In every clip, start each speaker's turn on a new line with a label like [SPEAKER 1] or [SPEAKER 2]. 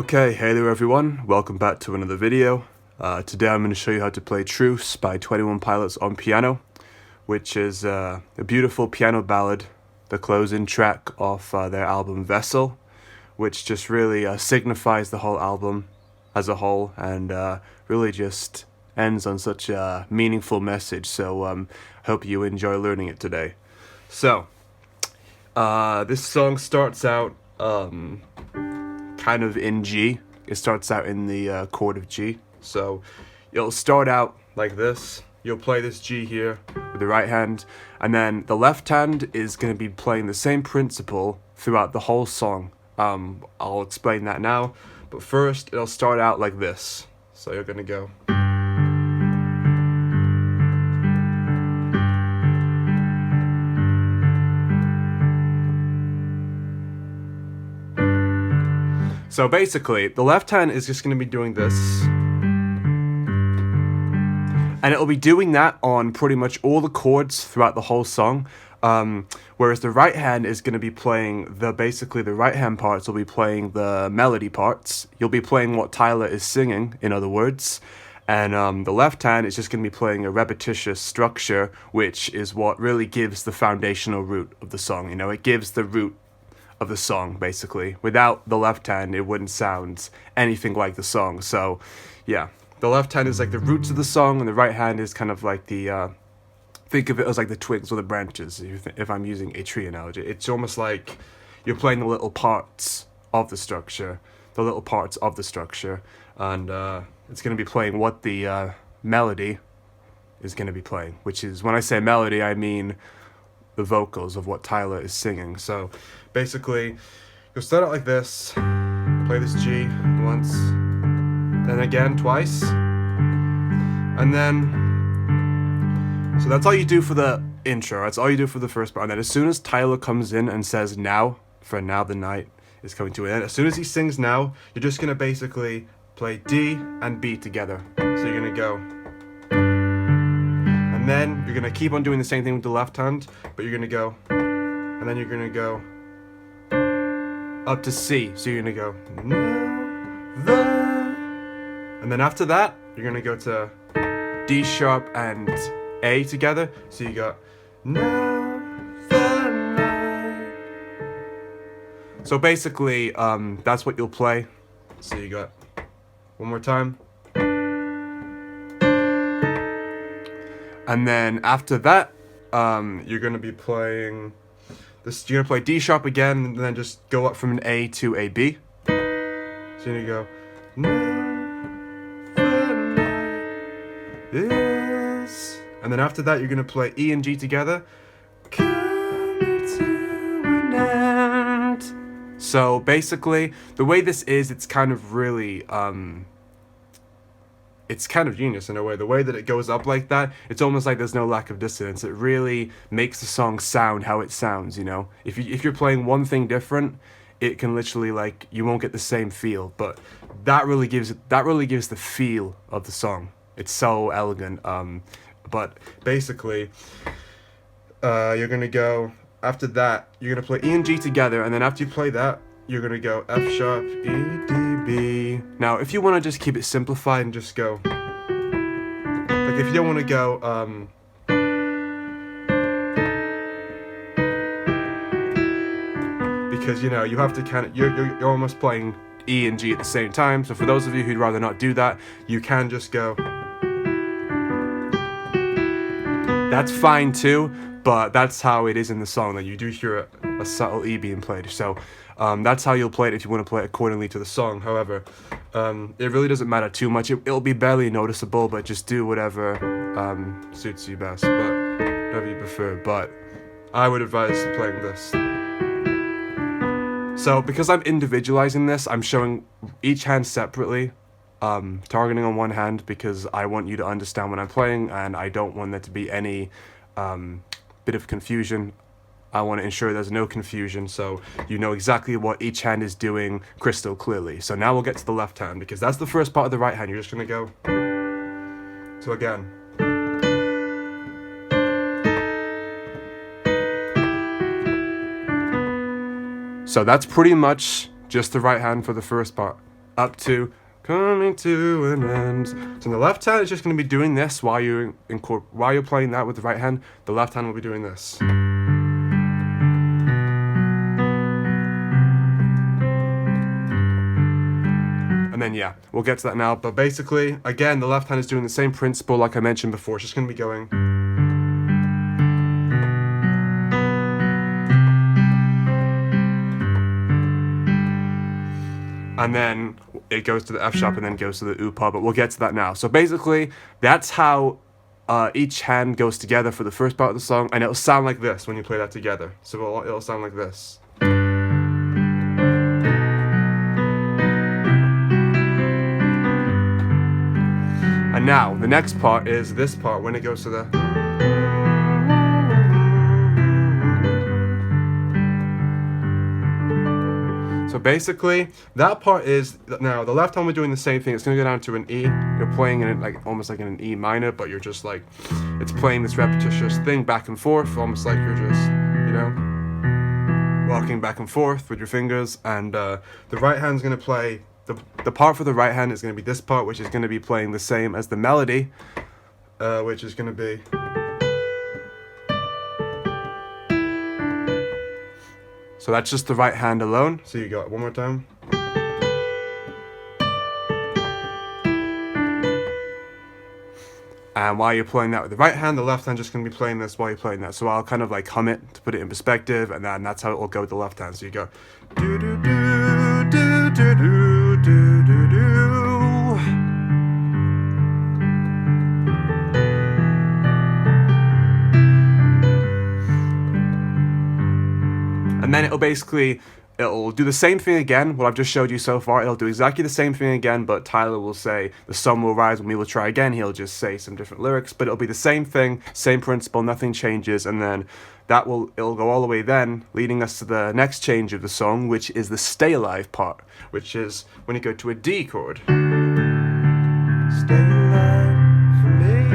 [SPEAKER 1] Okay, hey there everyone, welcome back to another video. Today I'm going to show you how to play Truce by 21 Pilots on piano, which is a beautiful piano ballad, the closing track of their album Vessel, which just really signifies the whole album as a whole and really just ends on such a meaningful message, so I hope you enjoy learning it today. So, this song starts out kind of in G. It starts out in the chord of G. So you'll start out like this. You'll play this G here with the right hand, and then the left hand is going to be playing the same principle throughout the whole song. I'll explain that now, but first it'll start out like this. So you're going to go. So basically, the left hand is just going to be doing this, and it'll be doing that on pretty much all the chords throughout the whole song, whereas the right hand is going to be playing basically the right hand parts will be playing the melody parts. You'll be playing what Tyler is singing, in other words, and the left hand is just going to be playing a repetitious structure, which is what really gives the foundational root of the song. You know, it gives the root of the song, basically. Without the left hand, it wouldn't sound anything like the song. So, yeah, the left hand is like the roots of the song, and the right hand is kind of like the, think of it as like the twigs or the branches, if I'm using a tree analogy. It's almost like you're playing the little parts of the structure, and it's going to be playing what the melody is going to be playing, which is, when I say melody, I mean the vocals of what Tyler is singing. So basically, you'll start out like this, play this G once, then again twice, and then, so that's all you do for the intro, that's all you do for the first part, and then as soon as Tyler comes in and says now, for now the night is coming to an end, as soon as he sings now, you're just going to basically play D and B together. So you're going to go, and then you're going to keep on doing the same thing with the left hand, but you're going to go, and then you're going to go up to C. So you're going to go, and then after that, you're going to go to D sharp and A together. So you got, so basically, that's what you'll play. So you got, one more time. And then after that, you're going to be playing this. You're going to play D sharp again, and then just go up from an A to a B. So you go, this, and then after that, you're going to play E and G together. So basically, the way this is, it's kind of really, it's kind of genius in a way. The way that it goes up like that, it's almost like there's no lack of dissonance. It really makes the song sound how it sounds, you know? If you're playing one thing different, it can literally, like, you won't get the same feel, but that really gives the feel of the song. It's so elegant. But basically, you're gonna go, after that, you're gonna play E and G together, and then after you play that, you're gonna go F sharp, E, D, B. Now, if you want to just keep it simplified and just go, like, if you don't want to go, because, you know, you have to kind of, you're almost playing E and G at the same time. So for those of you who'd rather not do that, you can just go. That's fine too, but that's how it is in the song, that you do hear a subtle E being played. So that's how you'll play it if you want to play it accordingly to the song. However, it really doesn't matter too much. It'll be barely noticeable, but just do whatever suits you best, but whatever you prefer. But I would advise playing this. So because I'm individualizing this, I'm showing each hand separately, targeting on one hand, because I want you to understand what I'm playing, and I don't want there to be any bit of confusion. I want to ensure there's no confusion, so you know exactly what each hand is doing crystal clearly. So now we'll get to the left hand, because that's the first part of the right hand. You're just going to go. So again. So that's pretty much just the right hand for the first part. up to coming to an end. So the left hand is just going to be doing this while you're playing that with the right hand. The left hand will be doing this. And then yeah, we'll get to that now. But basically, again, the left hand is doing the same principle like I mentioned before. It's just going to be going. And then it goes to the F sharp and then goes to the oop part, but we'll get to that now. So basically, that's how each hand goes together for the first part of the song, and it'll sound like this when you play that together. So it'll sound like this. And now, the next part is this part when it goes to the... So basically, that part is, now the left hand we're doing the same thing. It's going to go down to an E. You're playing in it like almost like in an E minor, but you're just like, it's playing this repetitious thing back and forth, almost like you're just, you know, walking back and forth with your fingers. And the right hand's going to play, the part for the right hand is going to be this part, which is going to be playing the same as the melody, which is going to be... So that's just the right hand alone. So you got it one more time. And while you're playing that with the right hand, the left hand just going to be playing this while you're playing that. So I'll kind of like hum it to put it in perspective, and then that's how it will go with the left hand. So you go do do do do do do do do do. And then it'll do the same thing again, what I've just showed you so far. It'll do exactly the same thing again, but Tyler will say, the sun will rise when we will try again. He'll just say some different lyrics, but it'll be the same thing, same principle, nothing changes, and then it'll go all the way then, leading us to the next change of the song, which is the stay alive part, which is when you go to a D chord. Stay alive for me.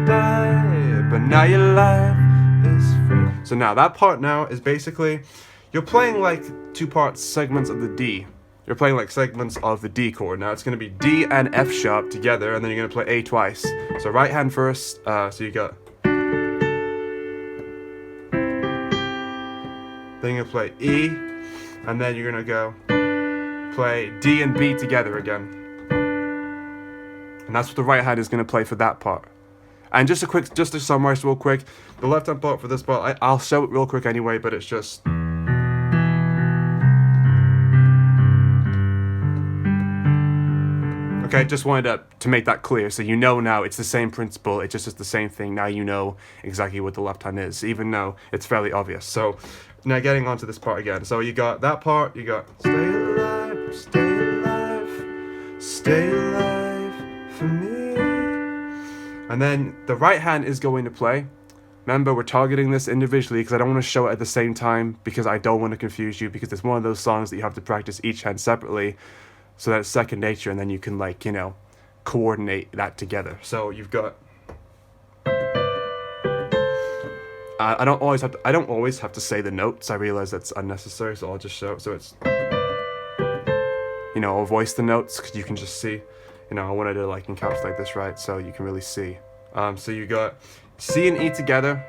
[SPEAKER 1] Die, but now your life is free. So now that part now is basically, you're playing like two-part segments of the D. You're playing like segments of the D chord. Now it's going to be D and F sharp together, and then you're going to play A twice. So right hand first, so you got... Then you're going to play E, and then you're going to go play D and B together again. And that's what the right hand is going to play for that part. And just to summarize real quick, the left hand part for this part, I'll show it real quick anyway, but it's just... Okay, just wanted to make that clear, so you know now it's the same principle, it just is the same thing. Now you know exactly what the left hand is, even though it's fairly obvious. So, now getting onto this part again. So you got that part, you got stay alive, stay alive, stay alive for me. And then the right hand is going to play. Remember, we're targeting this individually because I don't want to show it at the same time, because I don't want to confuse you, because it's one of those songs that you have to practice each hand separately so that it's second nature, and then you can, like, you know, coordinate that together. So you've got... I don't always have to say the notes. I realize that's unnecessary, so I'll just show it. So it's... You know, I'll voice the notes because you can just see. You know, I wanted to like encapsulate this right so you can really see. So you got C and E together,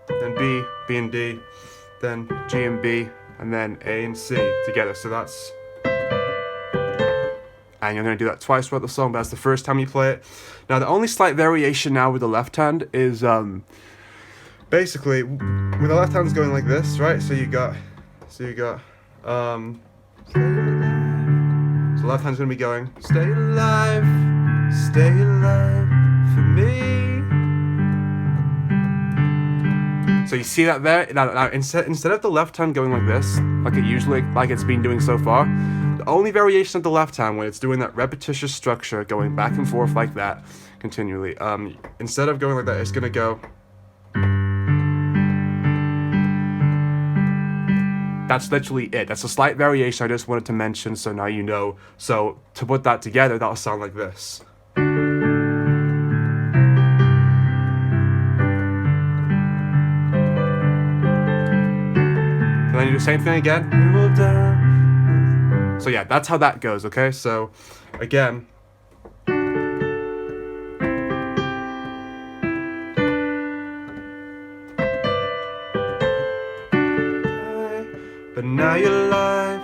[SPEAKER 1] then B, B and D, then G and B, and then A and C together. So that's... And you're going to do that twice throughout the song, but that's the first time you play it. Now, the only slight variation now with the left hand is, basically, with the left hand's going like this, right? So you got, so left hand's gonna be going, stay alive for me. So you see that there? Now instead of the left hand going like this, like it usually, like it's been doing so far, the only variation of the left hand when it's doing that repetitious structure, going back and forth like that, continually, instead of going like that, it's gonna go. That's literally it. That's a slight variation I just wanted to mention, so now you know. So to put that together, that'll sound like this. And then you do the same thing again. So yeah, that's how that goes, okay? So, again. But now your life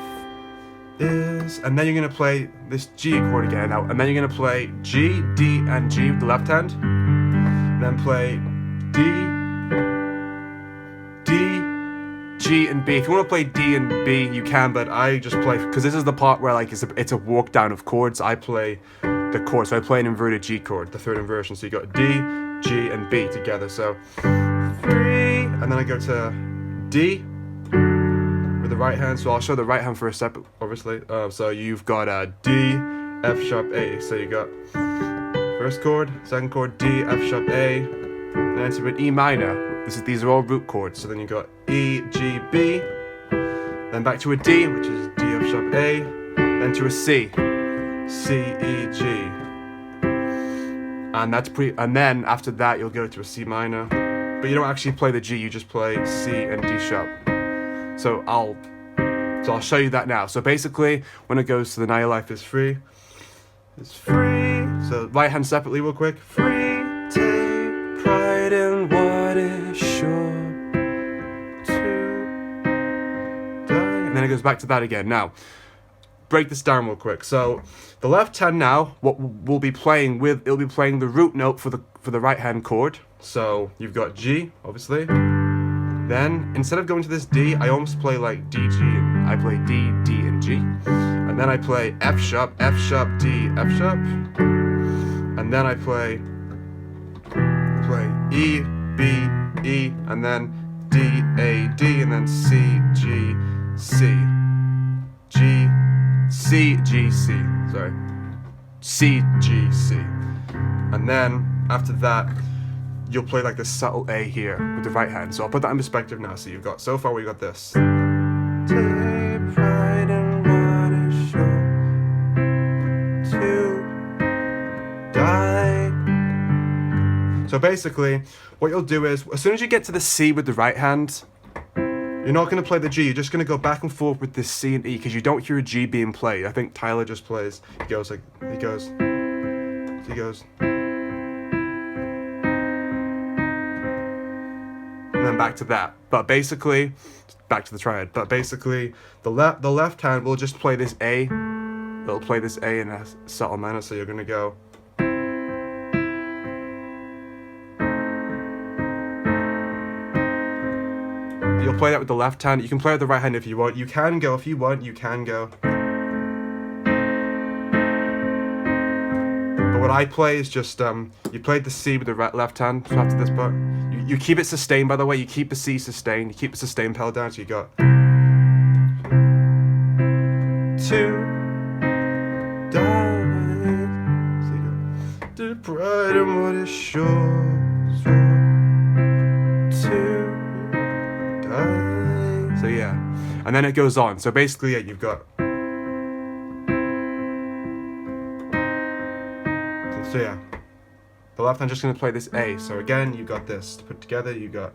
[SPEAKER 1] is, and then you're gonna play this G chord again now, and then you're gonna play G, D, and G with the left hand, and then play D, D, G, and B. If you want to play D and B, you can, but I just play, because this is the part where like it's a walk down of chords. I play the chord, so I play an inverted G chord, the third inversion. So you got D, G, and B together. So 3, and then I go to D with the right hand. So I'll show the right hand first, obviously. So you've got D, F sharp, A. So you got first chord, second chord, D, F sharp, A, and then to an E minor. These are all root chords. So then you got E, G, B, then back to a D, which is D, F sharp, A, then to a C, C, E, G, and and then after that you'll go to a C minor, but you don't actually play the G, you just play C and D sharp. So I'll show you that now. So basically, when it goes to the Now Your Life is Free, it's free. So right hand separately real quick. Free, take pride in what is sure to die. And then it goes back to that again. Now, break this down real quick. So the left hand now, what we'll be playing with, it'll be playing the root note for the right hand chord. So you've got G, obviously. Then instead of going to this D, I almost play like D, G, and I play D, D, and G. And then I play F sharp, D, F sharp. And then I play E, B, E, and then D, A, D, and then C, G, C. G, C, G, C. Sorry. C, G, C. And then after that, you'll play like the subtle A here with the right hand. So I'll put that in perspective now. So you've got, so far we've got this. Take pride in what is sure to die. So basically, what you'll do is, as soon as you get to the C with the right hand, you're not going to play the G, you're just going to go back and forth with this C and E, because you don't hear a G being played. I think Tyler just plays, he goes, and then back to that. But basically, back to the triad. But basically, the left hand will just play this A. It'll play this A in a subtle minor. So you're gonna go. You'll play that with the left hand. You can play with the right hand if you want. You can go if you want. You can go. But what I play is just you played the C with the left hand after this part. You keep it sustained, by the way. You keep the C sustained. You keep the sustained pedal down. So you got 2 die. So you got the pride in what is sure to die. So yeah, and then it goes on. So basically, yeah, you've got. So yeah. The left hand just going to play this A. So again, you got this to put together. You got.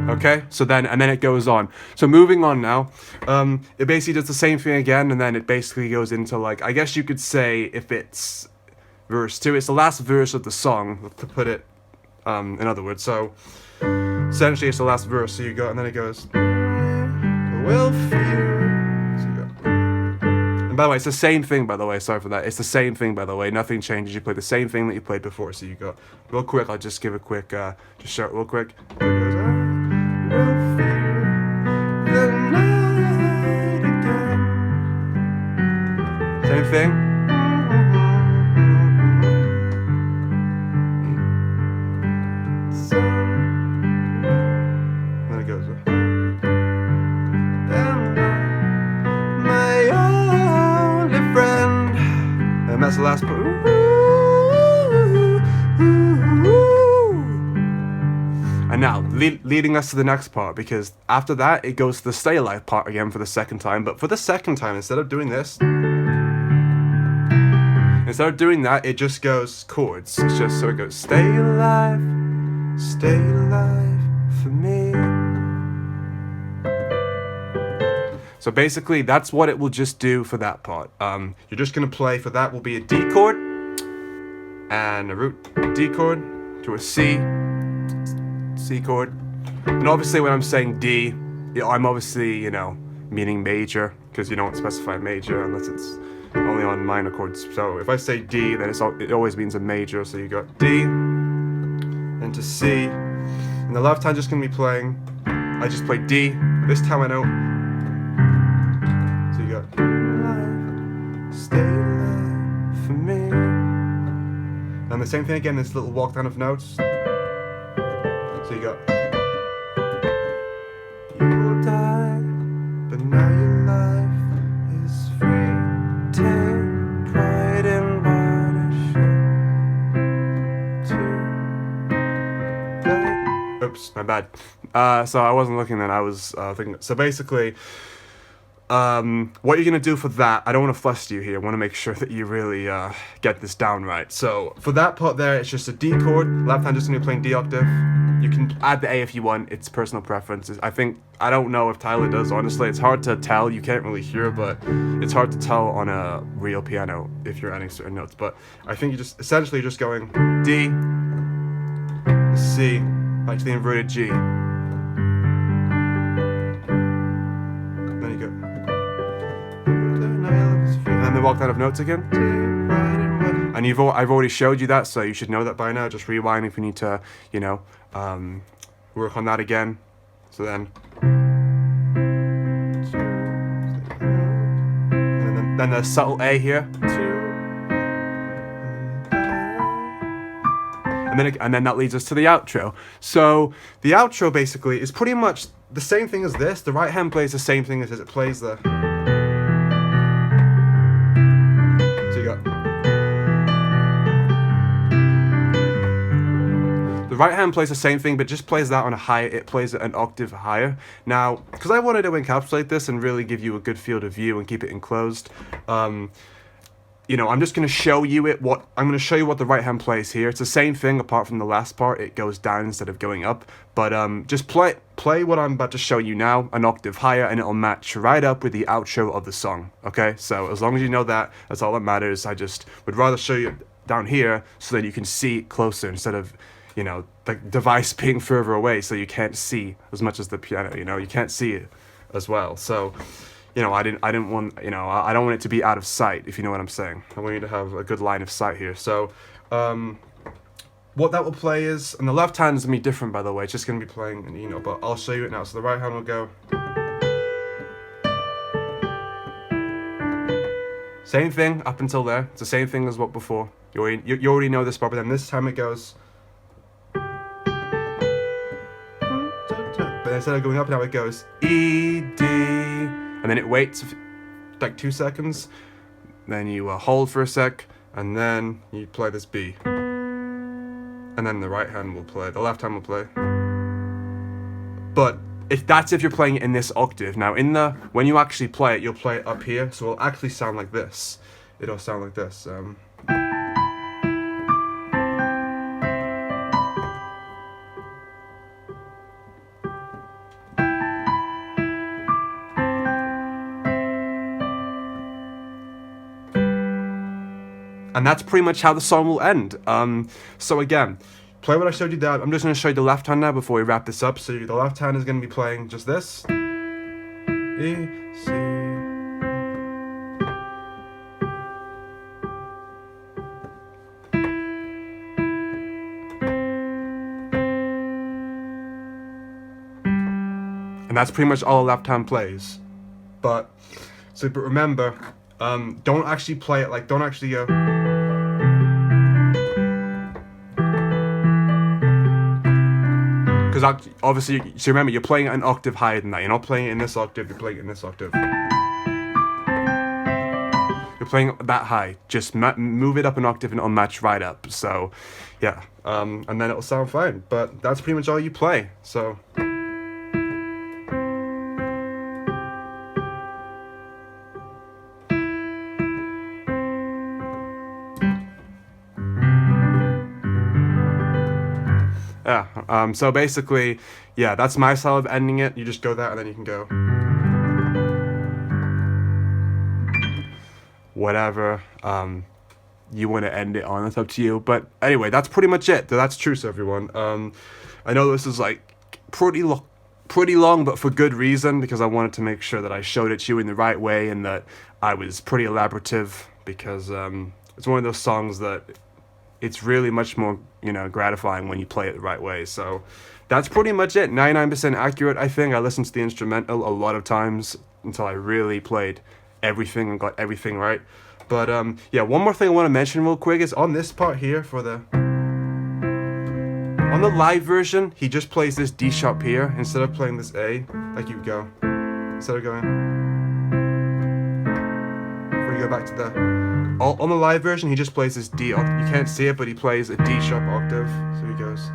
[SPEAKER 1] Okay, so then it goes on. So moving on now, it basically does the same thing again, and then it basically goes into like, I guess you could say if it's verse 2, it's the last verse of the song, to put it in other words. So essentially, it's the last verse. So you go, and then it goes. Will fear. And by the way, it's the same thing, by the way, sorry for that. It's the same thing, by the way. Nothing changes. You play the same thing that you played before. So you go, real quick, I'll just give a quick, just show it real quick. It goes, I will fear the night again. Same thing. So, then it goes, and that's the last part. And now, leading us to the next part, because after that, it goes to the Stay Alive part again for the second time. But for the second time, instead of doing this, Instead of doing that, it just goes chords. It's just so it goes stay alive for me. So basically, that's what it will just do for that part. You're just gonna play for that will be a D chord and a root D chord to a C chord. And obviously, when I'm saying D, I'm obviously, you know, meaning major, because you don't specify major unless it's only on minor chords. So if I say D, then it always means a major. So you got D, then to C, and the left hand just gonna be playing. I just play D. This time I know. So you got stay alive for me, and the same thing again. This little walk down of notes. So you got. You will die, but now your life is free. Take pride in what I show to. Oops, my bad. So I wasn't looking then. I was thinking. So basically, what you're gonna do for that? I don't want to fluster you here. I want to make sure that you really get this down right. So for that part there, it's just a D chord. Left hand just gonna be playing D octave. You can add the A if you want. It's personal preferences. I don't know if Tyler does, honestly. It's hard to tell. You can't really hear, but it's hard to tell on a real piano if you're adding certain notes. But I think you just, essentially just going D, C, back to the inverted G. Then you go. And then the walk down of notes again. And I've already showed you that, so you should know that by now. Just rewind if you need to, you know, work on that again. So then, and then the subtle A here, and then that leads us to the outro. So the outro basically is pretty much the same thing as this. The right hand plays the same thing as it plays the. So you got. The right hand plays the same thing, but just plays that on a higher. It plays it an octave higher. Now, because I wanted to encapsulate this and really give you a good field of view and keep it enclosed, you know, I'm just going to show you I'm going to show you what the right hand plays here. It's the same thing apart from the last part. It goes down instead of going up. But just play what I'm about to show you now, an octave higher, and it'll match right up with the outro of the song. Okay, so as long as you know that, that's all that matters. I just would rather show you down here so that you can see it closer instead of, you know, the device being further away, so you can't see as much as the piano. You know, you can't see it as well. So, you know, I didn't want, you know, I don't want it to be out of sight, if you know what I'm saying. I want you to have a good line of sight here. So, what that will play is, and the left hand is gonna be different, by the way. It's just gonna be playing, you know, but I'll show you it now. So the right hand will go. Same thing up until there. It's the same thing as what before. You already know this part, but then this time it goes. But instead of going up now, it goes E, D, and then it waits like 2 seconds. Then you hold for a sec, and then you play this B. And then the right hand will play, the left hand will play. But if you're playing it in this octave. Now when you actually play it, you'll play it up here, so it'll actually sound like this. It'll sound like this. And that's pretty much how the song will end. So again, play what I showed you there. I'm just going to show you the left hand now before we wrap this up. So the left hand is going to be playing just this. E, C. And that's pretty much all the left hand plays. But remember, don't actually play it like, don't actually go. Because obviously, so remember, you're playing an octave higher than that. You're not playing it in this octave, you're playing it in this octave. You're playing that high. Just move it up an octave and it'll match right up. So, yeah. And then it'll sound fine. But that's pretty much all you play. So. Yeah. So basically, yeah, that's my style of ending it. You just go that, and then you can go whatever you want to end it on. That's up to you. But anyway, that's pretty much it. So that's Truce, everyone. I know this is like pretty long, but for good reason, because I wanted to make sure that I showed it to you in the right way and that I was pretty elaborative, because it's one of those songs that it's really much more, you know, gratifying when you play it the right way. So that's pretty much it. 99% accurate, I think. I listened to the instrumental a lot of times until I really played everything and got everything right. But yeah, one more thing I want to mention real quick is on this part here for the... On the live version, he just plays this D sharp here instead of playing this A, like you go. Instead of going... Before you go back to the... On the live version, he just plays this D. You can't see it, but he plays a D sharp octave. So he goes...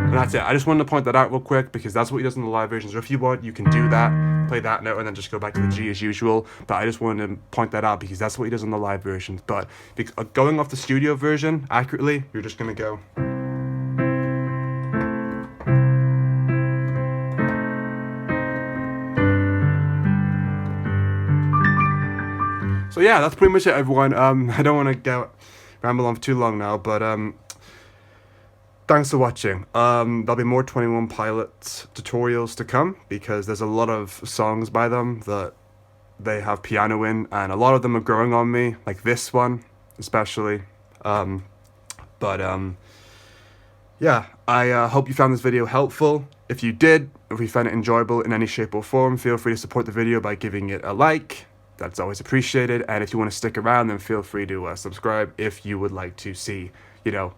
[SPEAKER 1] And that's it. I just wanted to point that out real quick because that's what he does in the live version. So if you want, you can do that, play that note, and then just go back to the G as usual. But I just wanted to point that out because that's what he does in the live version. But going off the studio version accurately, you're just gonna go. So yeah, that's pretty much it, everyone. I don't want to ramble on for too long now, but thanks for watching. There'll be more 21 Pilots tutorials to come because there's a lot of songs by them that they have piano in, and a lot of them are growing on me, like this one especially. Yeah, I hope you found this video helpful. If you did, if you found it enjoyable in any shape or form, feel free to support the video by giving it a like. That's always appreciated. And if you want to stick around, then feel free to subscribe if you would like to see, you know,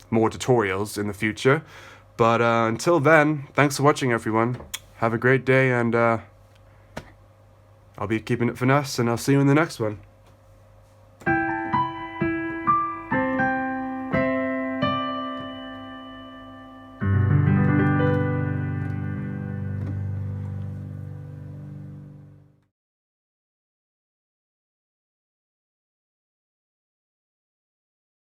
[SPEAKER 1] more tutorials in the future. But until then, thanks for watching, everyone. Have a great day, and I'll be keeping it finesse, and I'll see you in the next one.